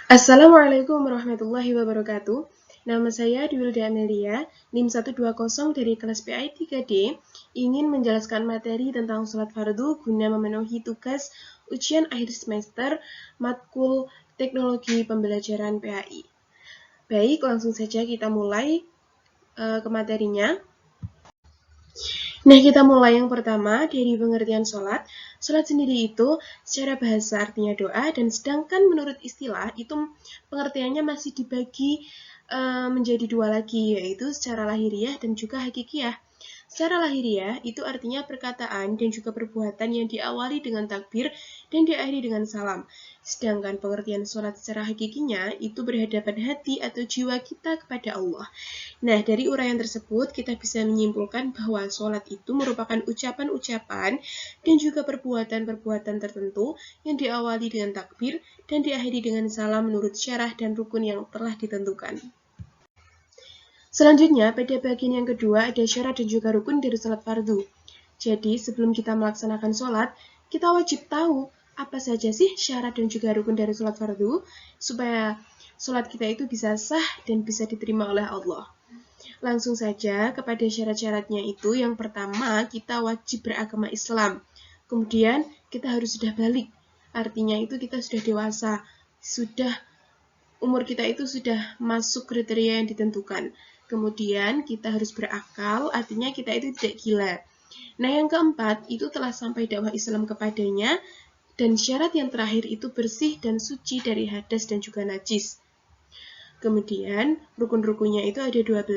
Assalamualaikum warahmatullahi wabarakatuh. Nama saya Dwilda Amelia, NIM 120 dari kelas PI 3D, ingin menjelaskan materi tentang sholat fardu guna memenuhi tugas ujian akhir semester matkul teknologi pembelajaran PAI. Baik, langsung saja kita mulai ke materinya. Nah, kita mulai yang pertama dari pengertian sholat. Sholat sendiri itu secara bahasa artinya doa, dan sedangkan menurut istilah itu pengertiannya masih dibagi menjadi dua lagi, yaitu secara lahiriah dan juga hakikiyah. Secara lahiriah itu artinya perkataan dan juga perbuatan yang diawali dengan takbir dan diakhiri dengan salam. Sedangkan pengertian sholat secara hakikinya itu berhadapan hati atau jiwa kita kepada Allah. Nah, dari uraian tersebut kita bisa menyimpulkan bahwa sholat itu merupakan ucapan-ucapan dan juga perbuatan-perbuatan tertentu yang diawali dengan takbir dan diakhiri dengan salam menurut syarah dan rukun yang telah ditentukan. Selanjutnya, pada bagian yang kedua ada syarat dan juga rukun dari sholat fardu. Jadi, sebelum kita melaksanakan sholat, kita wajib tahu apa saja sih syarat dan juga rukun dari sholat fardu, supaya sholat kita itu bisa sah dan bisa diterima oleh Allah. Langsung saja kepada syarat-syaratnya itu, yang pertama kita wajib beragama Islam. Kemudian kita harus sudah balik, artinya itu kita sudah dewasa, umur kita itu sudah masuk kriteria yang ditentukan. Kemudian kita harus berakal, artinya kita itu tidak gila. Nah, yang keempat itu telah sampai dakwah Islam kepadanya, dan syarat yang terakhir itu bersih dan suci dari hadas dan juga najis. Kemudian rukun-rukunnya itu ada 12.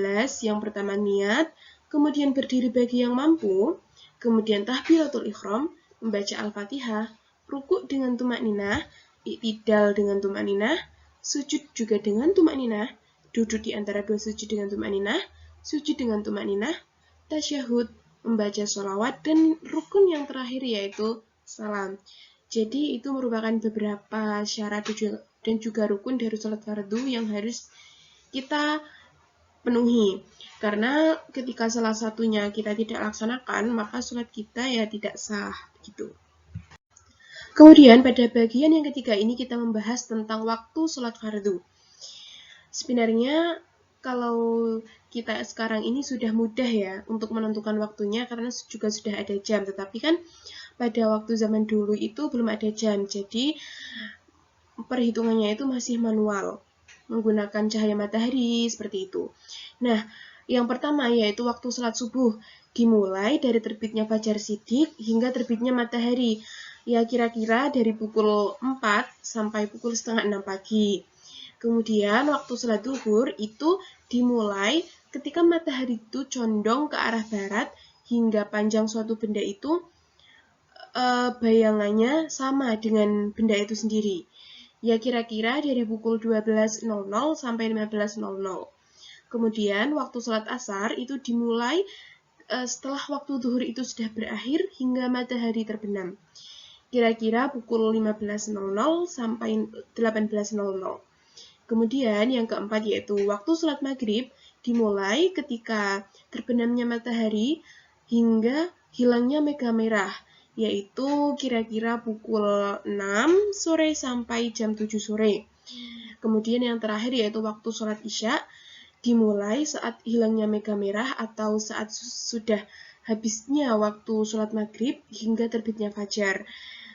Yang pertama niat, kemudian berdiri bagi yang mampu, kemudian tahbiratul ikhram, membaca Al-Fatihah, rukuk dengan tumakninah, i'tidal dengan tumakninah, sujud juga dengan tumakninah, duduk di antara dua sujud dengan tumakninah, sujud dengan tumakninah, tasyahud, membaca sholawat, dan rukun yang terakhir yaitu salam. Jadi itu merupakan beberapa syarat dan juga rukun dari sholat fardu yang harus kita penuhi. Karena ketika salah satunya kita tidak laksanakan, maka sholat kita ya tidak sah gitu. Kemudian pada bagian yang ketiga ini kita membahas tentang waktu sholat fardu. Sebenarnya kalau kita sekarang ini sudah mudah ya untuk menentukan waktunya karena juga sudah ada jam, tetapi kan pada waktu zaman dulu itu belum ada jam, jadi perhitungannya itu masih manual, menggunakan cahaya matahari seperti itu. Nah, yang pertama yaitu waktu sholat subuh, dimulai dari terbitnya fajar shidik hingga terbitnya matahari, ya kira-kira dari pukul 4 sampai pukul setengah 6 pagi. Kemudian waktu sholat duhur itu dimulai ketika matahari itu condong ke arah barat hingga panjang suatu benda itu bayangannya sama dengan benda itu sendiri. Ya kira-kira dari pukul 12.00 sampai 15.00. Kemudian waktu sholat asar itu dimulai setelah waktu zuhur itu sudah berakhir hingga matahari terbenam. Kira-kira pukul 15.00 sampai 18.00. Kemudian yang keempat yaitu waktu sholat maghrib dimulai ketika terbenamnya matahari hingga hilangnya mega merah, yaitu kira-kira pukul 6 sore sampai jam 7 sore. Kemudian yang terakhir yaitu waktu sholat isya dimulai saat hilangnya mega merah atau saat sudah habisnya waktu sholat maghrib hingga terbitnya fajar.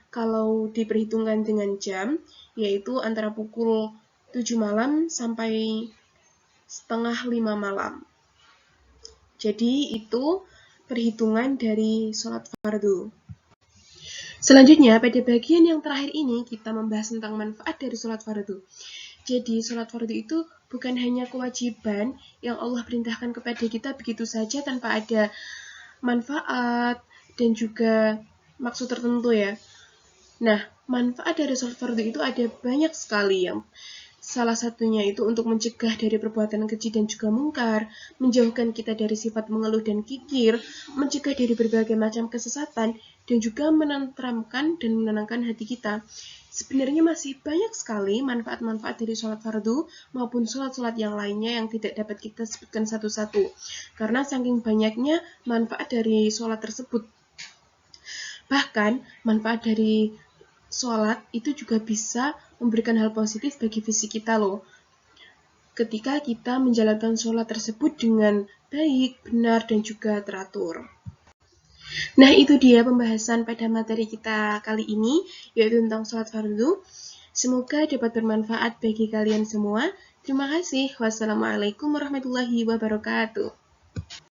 Kalau diperhitungkan dengan jam, yaitu antara pukul 7 malam sampai setengah 5 malam. Jadi itu perhitungan dari sholat fardu. Selanjutnya, pada bagian yang terakhir ini kita membahas tentang manfaat dari sholat fardu. Jadi, sholat fardu itu bukan hanya kewajiban yang Allah perintahkan kepada kita begitu saja tanpa ada manfaat dan juga maksud tertentu ya. Nah, manfaat dari sholat fardu itu ada banyak sekali, yang salah satunya itu untuk mencegah dari perbuatan keji dan juga mungkar, menjauhkan kita dari sifat mengeluh dan kikir, mencegah dari berbagai macam kesesatan, dan juga menenteramkan dan menenangkan hati kita. Sebenarnya masih banyak sekali manfaat-manfaat dari sholat fardu maupun sholat-sholat yang lainnya yang tidak dapat kita sebutkan satu-satu, karena saking banyaknya manfaat dari sholat tersebut. Bahkan manfaat dari sholat itu juga bisa memberikan hal positif bagi fisik kita loh. Ketika kita menjalankan sholat tersebut dengan baik, benar, dan juga teratur. Nah, itu dia pembahasan pada materi kita kali ini, yaitu tentang sholat fardu. Semoga dapat bermanfaat bagi kalian semua. Terima kasih. Wassalamualaikum warahmatullahi wabarakatuh.